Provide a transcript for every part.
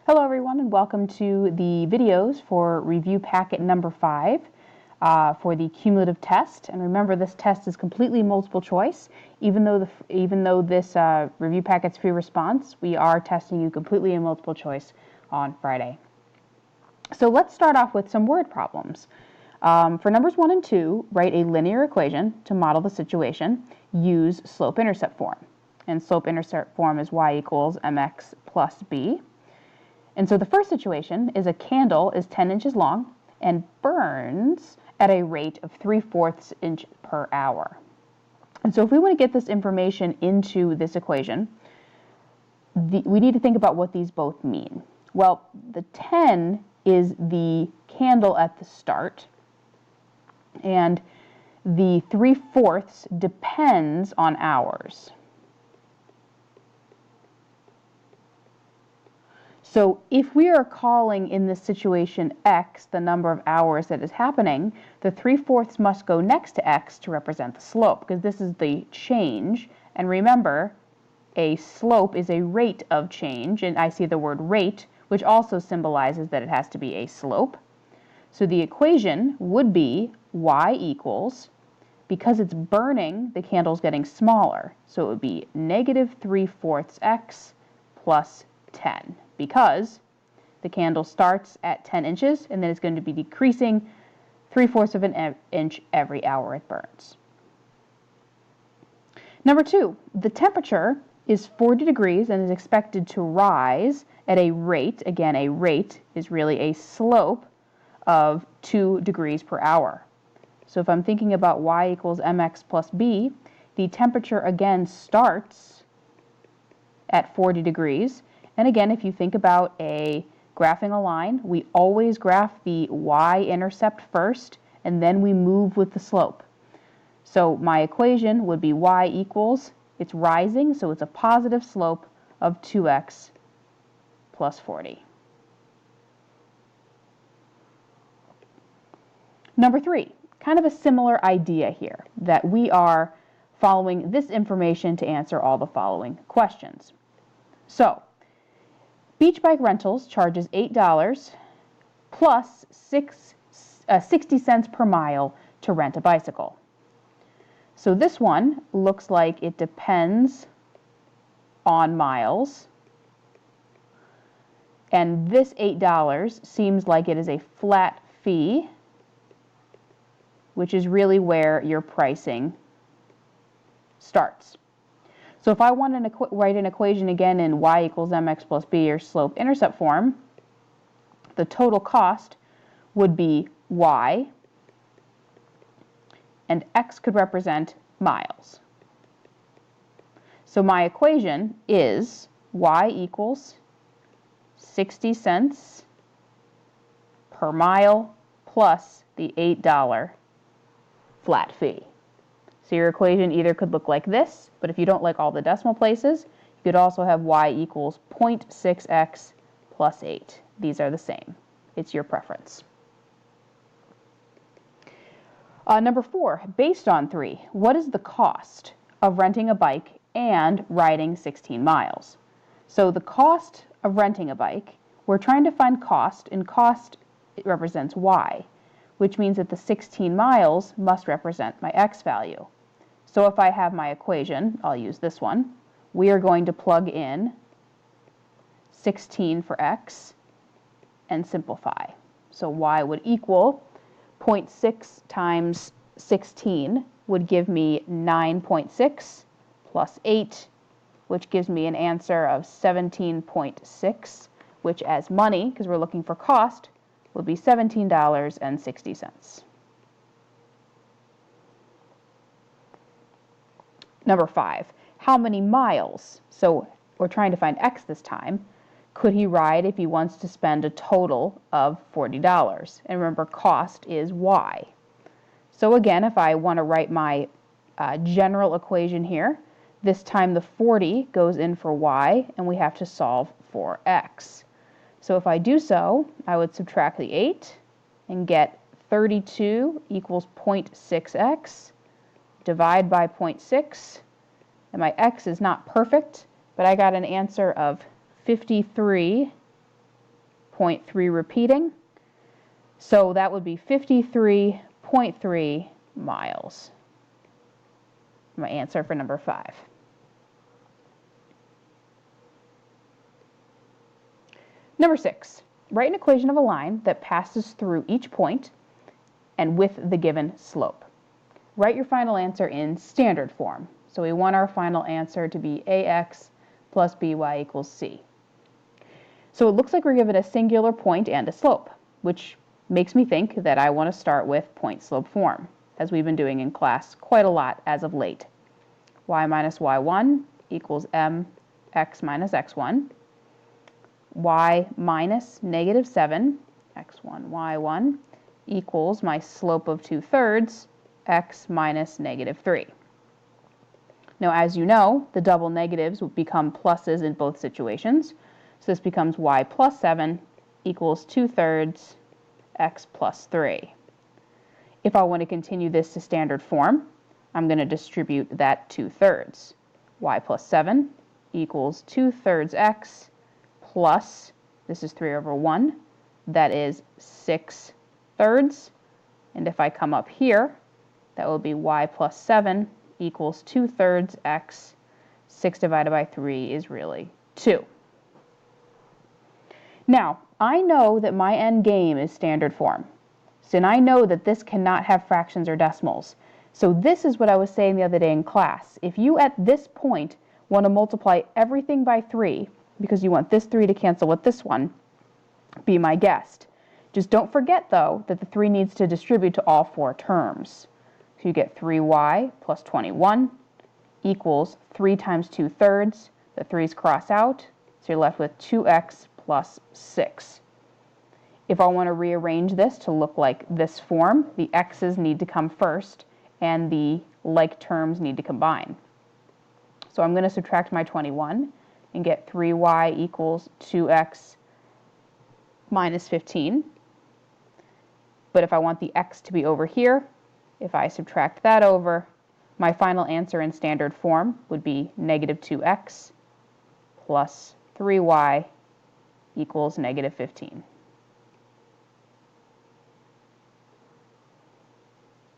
Hello everyone, and welcome to the videos for review packet number 5 for the cumulative test. And remember, this test is completely multiple choice. Even though this review packet's free response, we are testing you completely in multiple choice on Friday. So let's start off with some word problems. For numbers 1 and 2, write a linear equation to model the situation. Use slope-intercept form. And slope-intercept form is y equals mx plus b. And so the first situation is a candle is 10 inches long and burns at a rate of 3/4 inch per hour. And so if we want to get this information into this equation, we need to think about what these both mean. Well, the 10 is the candle at the start, and the 3/4 depends on hours. So if we are calling in this situation x the number of hours that is happening, the 3/4 must go next to x to represent the slope, because this is the change. And remember, a slope is a rate of change, and I see the word rate, which also symbolizes that it has to be a slope. So the equation would be y equals, because it's burning, the candle's getting smaller, so it would be negative 3/4 x plus 10. Because the candle starts at 10 inches and then it's going to be decreasing 3/4 of an inch every hour it burns. Number 2, the temperature is 40 degrees and is expected to rise at a rate, again a rate is really a slope, of 2 degrees per hour. So if I'm thinking about y equals mx plus b, the temperature again starts at 40 degrees. And again, if you think about graphing a line, we always graph the y-intercept first, and then we move with the slope. So my equation would be y equals, it's rising, so it's a positive slope of 2x plus 40. Number 3, kind of a similar idea here, that we are following this information to answer all the following questions. So, Beach Bike Rentals charges $8 plus 60 cents per mile to rent a bicycle. So this one looks like it depends on miles, and this $8 seems like it is a flat fee, which is really where your pricing starts. So if I want to write an equation again in y equals mx plus b, or slope-intercept form, the total cost would be y, and x could represent miles. So my equation is y equals 60 cents per mile plus the $8 flat fee. So your equation either could look like this, but if you don't like all the decimal places, you could also have y equals 0.6x plus 8. These are the same. It's your preference. Number 4, based on 3, what is the cost of renting a bike and riding 16 miles? So the cost of renting a bike, we're trying to find cost, and cost it represents y, which means that the 16 miles must represent my x value. So if I have my equation, I'll use this one, we are going to plug in 16 for x and simplify. So y would equal 0.6 times 16 would give me 9.6 plus 8, which gives me an answer of 17.6, which as money, because we're looking for cost, would be $17.60. Number 5, how many miles? So we're trying to find x this time. Could he ride if he wants to spend a total of $40? And remember, cost is y. So again, if I want to write my general equation here, this time the 40 goes in for y, and we have to solve for x. So if I do so, I would subtract the 8 and get 32 equals 0.6x. Divide by 0.6, and my x is not perfect, but I got an answer of 53 0.3 repeating. So that would be 53.3 miles. My answer for number 5. Number 6, write an equation of a line that passes through each point and with the given slope. Write your final answer in standard form. So we want our final answer to be ax plus by equals c. So it looks like we're given a singular point and a slope, which makes me think that I want to start with point-slope form, as we've been doing in class quite a lot as of late. Y minus y1 equals mx minus x1. Y minus negative 7, x1, y1, equals my slope of 2/3, x minus negative 3. Now, as you know, the double negatives will become pluses in both situations. So this becomes y plus 7 equals 2/3, x plus 3. If I want to continue this to standard form, I'm going to distribute that 2/3. Y plus 7 equals 2/3 x plus, this is 3/1, that is 6/3. And if I come up here, that will be y plus 7 equals 2/3 x. 6 divided by 3 is really 2. Now, I know that my end game is standard form. So I know that this cannot have fractions or decimals. So this is what I was saying the other day in class. If you at this point want to multiply everything by 3, because you want this 3 to cancel with this one, be my guest. Just don't forget, though, that the 3 needs to distribute to all 4 terms. So you get 3y plus 21 equals 3 times 2/3. The 3's cross out, so you're left with 2x plus 6. If I want to rearrange this to look like this form, the x's need to come first, and the like terms need to combine. So I'm going to subtract my 21 and get 3y equals 2x minus 15. But if I want the x to be over here, if I subtract that over, my final answer in standard form would be negative 2x plus 3y equals negative 15.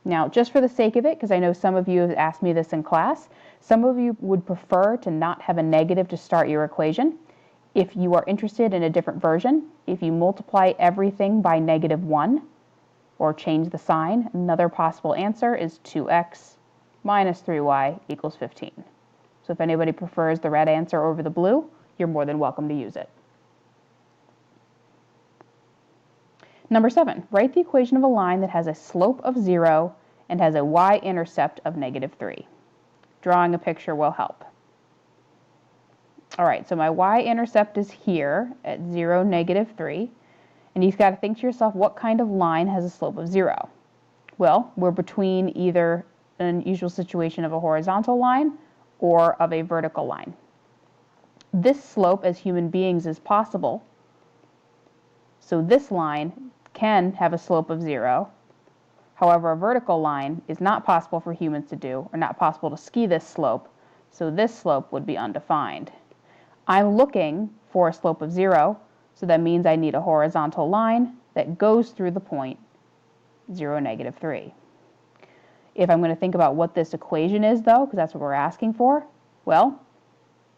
Now, just for the sake of it, because I know some of you have asked me this in class, some of you would prefer to not have a negative to start your equation. If you are interested in a different version, if you multiply everything by negative 1 or change the sign, another possible answer is 2x minus 3y equals 15. So if anybody prefers the red answer over the blue, you're more than welcome to use it. Number 7, write the equation of a line that has a slope of 0 and has a y-intercept of negative 3. Drawing a picture will help. All right, so my y-intercept is here at 0, negative 3. And you've got to think to yourself, what kind of line has a slope of 0? Well, we're between either an unusual situation of a horizontal line or of a vertical line. This slope as human beings is possible. So this line can have a slope of 0. However, a vertical line is not possible for humans to do, or not possible to ski this slope, so this slope would be undefined. I'm looking for a slope of 0, so that means I need a horizontal line that goes through the point 0, negative 3. If I'm going to think about what this equation is, though, because that's what we're asking for, well,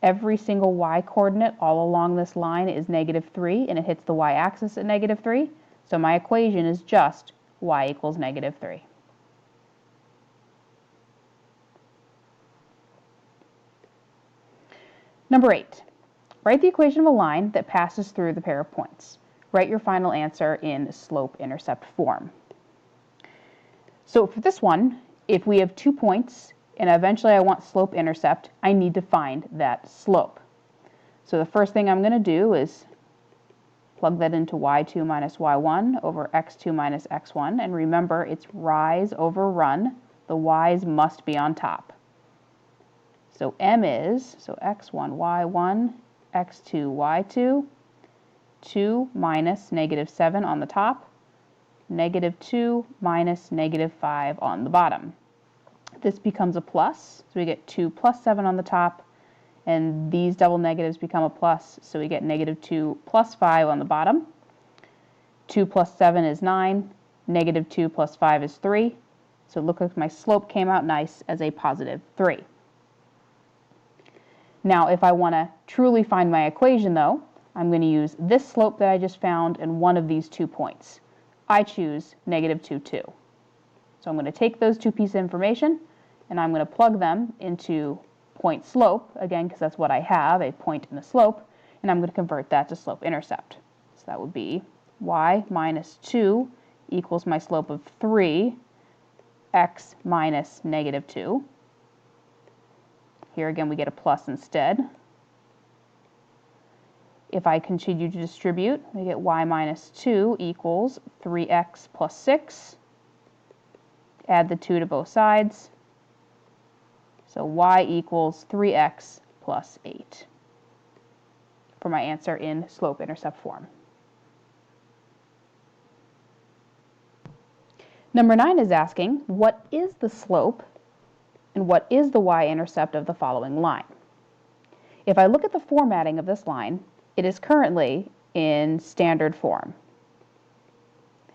every single y-coordinate all along this line is negative 3, and it hits the y-axis at negative 3. So my equation is just y equals negative 3. Number 8, write the equation of a line that passes through the pair of points. Write your final answer in slope-intercept form. So for this one, if we have 2 points, and eventually I want slope-intercept, I need to find that slope. So the first thing I'm going to do is plug that into y2 minus y1 over x2 minus x1. And remember, it's rise over run. The y's must be on top. So m is, so x1, y1, x2, y2, 2 minus negative 7 on the top, negative 2 minus negative 5 on the bottom. This becomes a plus, so we get 2 plus 7 on the top, and these double negatives become a plus, so we get negative 2 plus 5 on the bottom. 2 plus 7 is 9. Negative 2 plus 5 is 3. So it looks like my slope came out nice as a positive 3. Now, if I want to truly find my equation, though, I'm going to use this slope that I just found in one of these 2 points. I choose negative 2, 2. So I'm going to take those 2 pieces of information, and I'm going to plug them into point slope, again, because that's what I have, a point and a slope, and I'm going to convert that to slope-intercept. So that would be y minus 2 equals my slope of 3, x minus negative 2. Here again we get a plus instead. If I continue to distribute, we get y minus 2 equals 3x plus 6. Add the 2 to both sides. So y equals 3x plus 8 for my answer in slope-intercept form. Number 9 is asking, what is the slope and what is the y-intercept of the following line? If I look at the formatting of this line, it is currently in standard form.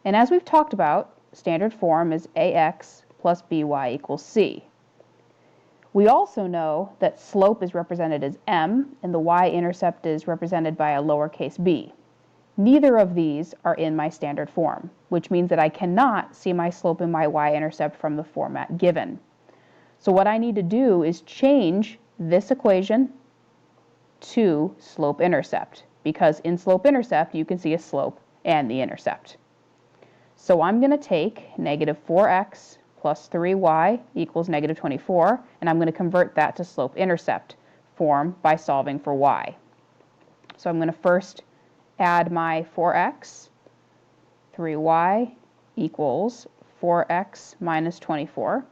And as we've talked about, standard form is ax plus by equals c. We also know that slope is represented as m and the y-intercept is represented by a lowercase b. Neither of these are in my standard form, which means that I cannot see my slope and my y-intercept from the format given. So what I need to do is change this equation to slope-intercept, because in slope-intercept you can see a slope and the intercept. So I'm going to take negative 4x plus 3y equals negative 24, and I'm going to convert that to slope-intercept form by solving for y. So I'm going to first add my 4x, 3y equals 4x minus 24.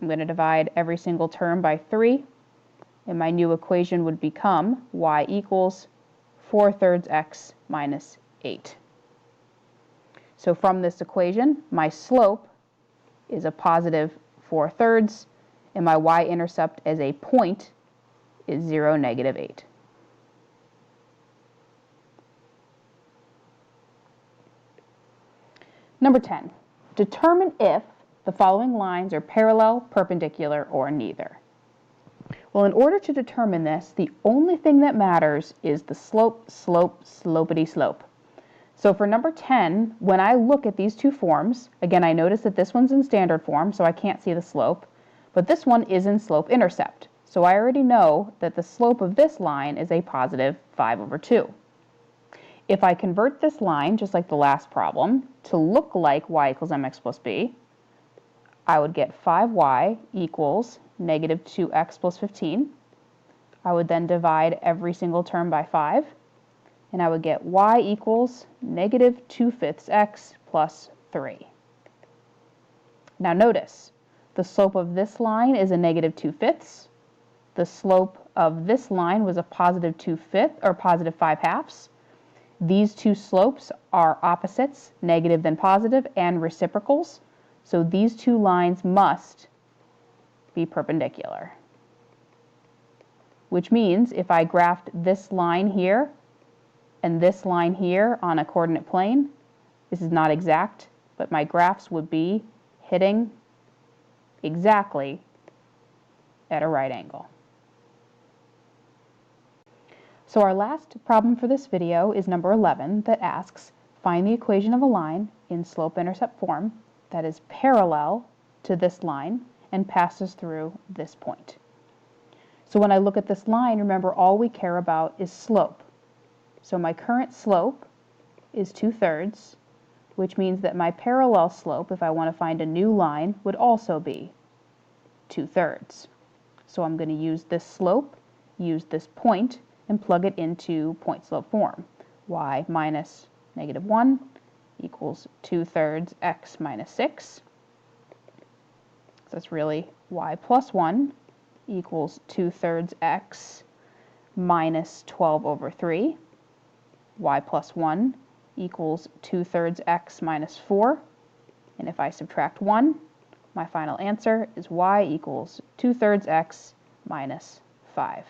I'm going to divide every single term by 3, and my new equation would become y equals 4/3 x minus 8. So from this equation, my slope is a positive 4/3, and my y-intercept as a point is 0, negative 8. Number 10, determine if the following lines are parallel, perpendicular, or neither. Well, in order to determine this, the only thing that matters is the slope, slope, slopity-slope. So for number 10, when I look at these 2 forms, again, I notice that this one's in standard form, so I can't see the slope, but this one is in slope-intercept. So I already know that the slope of this line is a positive 5/2. If I convert this line, just like the last problem, to look like y equals mx plus b, I would get 5y equals negative 2x plus 15. I would then divide every single term by 5, and I would get y equals negative 2/5 x plus 3. Now notice, the slope of this line is a negative 2/5. The slope of this line was a positive 2/5 or positive 5/2. These 2 slopes are opposites, negative then positive, and reciprocals. So these 2 lines must be perpendicular. Which means if I graphed this line here and this line here on a coordinate plane, this is not exact, but my graphs would be hitting exactly at a right angle. So our last problem for this video is number 11 that asks, find the equation of a line in slope-intercept form that is parallel to this line and passes through this point. So when I look at this line, remember all we care about is slope. So my current slope is 2/3, which means that my parallel slope, if I want to find a new line, would also be 2/3. So I'm going to use this slope, use this point, and plug it into point-slope form. Y minus negative 1 equals 2/3 x minus 6. So that's really y plus 1 equals 2/3 x minus 12/3. Y plus 1 equals 2/3 x minus 4. And if I subtract 1, my final answer is y equals 2/3 x minus 5.